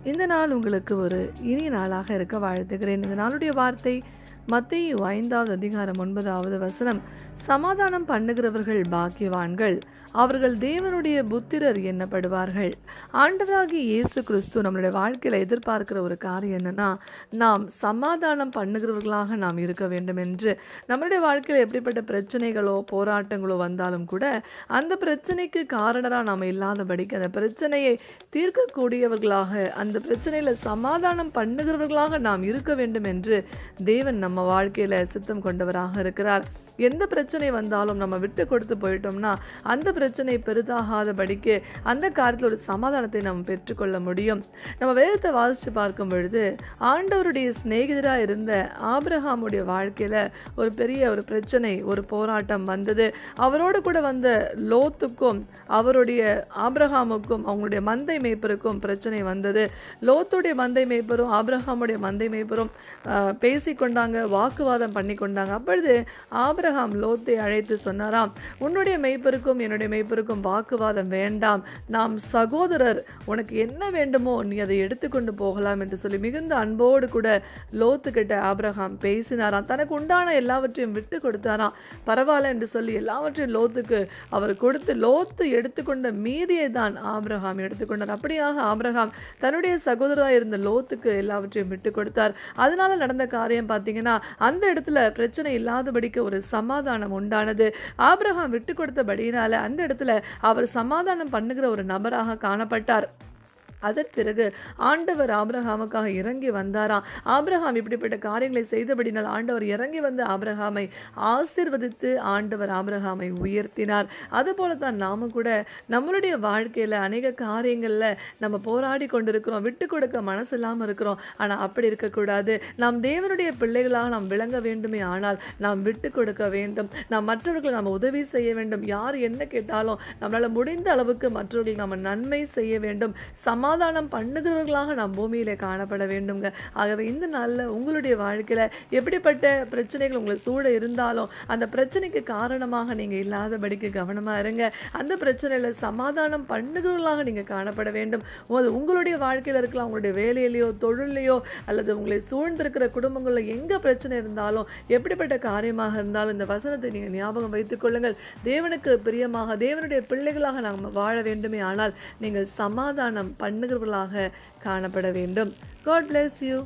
இந்த நாள் உங்களுக்கு ஒரு இனிய நாளாக இருக்க வாழ்த்துகிறேன். இந்த நாளுடைய வார்த்தை மத்தேயு 5வது அதிகாரம் 9வது வசனம். சமாதானம் பண்ணுகிறவர்கள் பாக்கியவான்கள், அவர்கள் தேவனுடைய புத்திரர் எண்ணப்படுவார்கள். ஆண்டவராகிய இயேசு கிறிஸ்து நம்மளுடைய வாழ்க்கையில் எதிர்பார்க்கிற ஒரு காரியம் என்னன்னா, நாம் சமாதானம் பண்ணுகிறவர்களாக நாம் இருக்க வேண்டும் என்று. நம்மளுடைய வாழ்க்கையில் எப்படிப்பட்ட பிரச்சனைகளோ போராட்டங்களோ வந்தாலும் கூட அந்த பிரச்சனைக்கு காரணராக நாம் இல்லாதபடிக்கு அந்த பிரச்சனையை தீர்க்கக்கூடியவர்களாக, அந்த பிரச்சனையில் சமாதானம் பண்ணுகிறவர்களாக நாம் இருக்க வேண்டும் என்று தேவன் நம்ம வாழ்க்கையில சித்தம் கொண்டவராக இருக்கிறார். எந்த பிரச்சனை வந்தாலும் நம்ம விட்டு கொடுத்து போயிட்டோம்னா அந்த பிரச்சனை பெரிதாகாதபடிக்கு அந்த காரியத்தில் ஒரு சமாதானத்தை நம்ம பெற்றுக்கொள்ள முடியும். நம்ம வேதத்தை வாசித்து பார்க்கும் பொழுது ஆண்டவருடைய சிநேகிதராக இருந்த ஆபிரகாமுடைய வாழ்க்கையில் ஒரு பெரிய ஒரு பிரச்சனை, ஒரு போராட்டம் வந்தது. அவரோடு கூட வந்த லோத்துக்கும் அவருடைய ஆபிரகாமுக்கும் அவங்களுடைய மந்தை மேய்ப்பருக்கும் பிரச்சனை வந்தது. லோத்துடைய மந்தை மேய்ப்பரும் ஆபிரகாமுடைய மந்தை மேய்ப்பரும் பேசிக்கொண்டாங்க, வாக்குவாதம் பண்ணி கொண்டாங்க. அப்பொழுது ஆபிரகாம் லோத்தை அழைத்து சொன்னாராம், உன்னுடைய மெய்ப்பருக்கும் என்னுடைய மெய்ப்பருக்கும் வாக்குவாதம் வேண்டாம், நாம் சகோதரர், உனக்கு என்ன வேண்டுமோ நீ அதை எடுத்துக்கொண்டு போகலாம் என்று சொல்லி மிகுந்த அன்போடு கூட லோத்து கிட்ட ஆபிரகாம் பேசினாராம். தனக்கு உண்டான எல்லாவற்றையும் விட்டு கொடுத்தாராம். பரவாயில்ல என்று சொல்லி எல்லாவற்றையும் லோத்துக்கு அவர் கொடுத்து, லோத்து எடுத்துக்கொண்ட மீதியை தான் ஆபிரகாம் எடுத்துக்கொண்டார். அப்படியாக ஆபிரகாம் தன்னுடைய சகோதரராக இருந்த லோத்துக்கு எல்லாவற்றையும் விட்டு கொடுத்தார். அதனால நடந்த காரியம் பார்த்தீங்கன்னா, அந்த இடத்துல பிரச்சனை இல்லாதபடிக்கு ஒரு சமாதானம் உண்டானது. ஆபிரகாம் விட்டு கொடுத்தபடியினால அந்த இடத்துல அவர் சமாதானம் பண்ணுகிற ஒரு நபராக காணப்பட்டார். அதன் பிறகு ஆண்டவர் ஆபிரகாமுக்காக இறங்கி வந்தாராம். ஆபிரகாம் இப்படிப்பட்ட காரியங்களை செய்தபடினால் ஆண்டவர் இறங்கி வந்து ஆபிரகாமை ஆசீர்வதித்து ஆண்டவர் ஆபிரகாமை உயர்த்தினார். அதுபோல தான் நாமும் கூட நம்மளுடைய வாழ்க்கையில் அநேக காரியங்களில் நம்ம போராடி கொண்டிருக்கிறோம், விட்டு கொடுக்க மனசு இல்லாமல் இருக்கிறோம். ஆனால் அப்படி இருக்கக்கூடாது. நாம் தேவனுடைய பிள்ளைகளாக நாம் விளங்க வேண்டுமே ஆனால் நாம் விட்டு கொடுக்க வேண்டும். நாம் மற்றவர்களுக்கு நாம் உதவி செய்ய வேண்டும். யார் என்ன கேட்டாலும் நம்மளால் முடிந்த அளவுக்கு மற்றவர்களுக்கு நம்ம நன்மை செய்ய வேண்டும். சமாதானம் பண்ணுகிறவர்களாக நாம் பூமியிலே காணப்பட வேண்டுங்க. ஆகவே இந்த நாளில் உங்களுடைய வாழ்க்கையில் எப்படிப்பட்ட பிரச்சனைகள் உங்களை சூழ இருந்தாலும் அந்த பிரச்சனைக்கு காரணமாக நீங்கள் இல்லாதபடிக்கு கவனமாக இருங்க. அந்த பிரச்சனையில் சமாதானம் பண்ணுகிறவர்களாக நீங்கள் காணப்பட வேண்டும். உங்களுடைய வாழ்க்கையில் இருக்கலாம், உங்களுடைய வேலையிலையோ தொழிலையோ அல்லது உங்களை சூழ்ந்திருக்கிற குடும்பங்களில் எங்கே பிரச்சனை இருந்தாலும், எப்படிப்பட்ட காரியமாக இருந்தாலும் இந்த வசனத்தை நீங்கள் ஞாபகம் வைத்துக் கொள்ளுங்கள். தேவனுக்கு பிரியமாக தேவனுடைய பிள்ளைகளாக நாம் வாழ வேண்டுமே ஆனால் நீங்கள் சமாதானம் பண்ணுகிறவர்களாக காணப்பட வேண்டும். God bless you.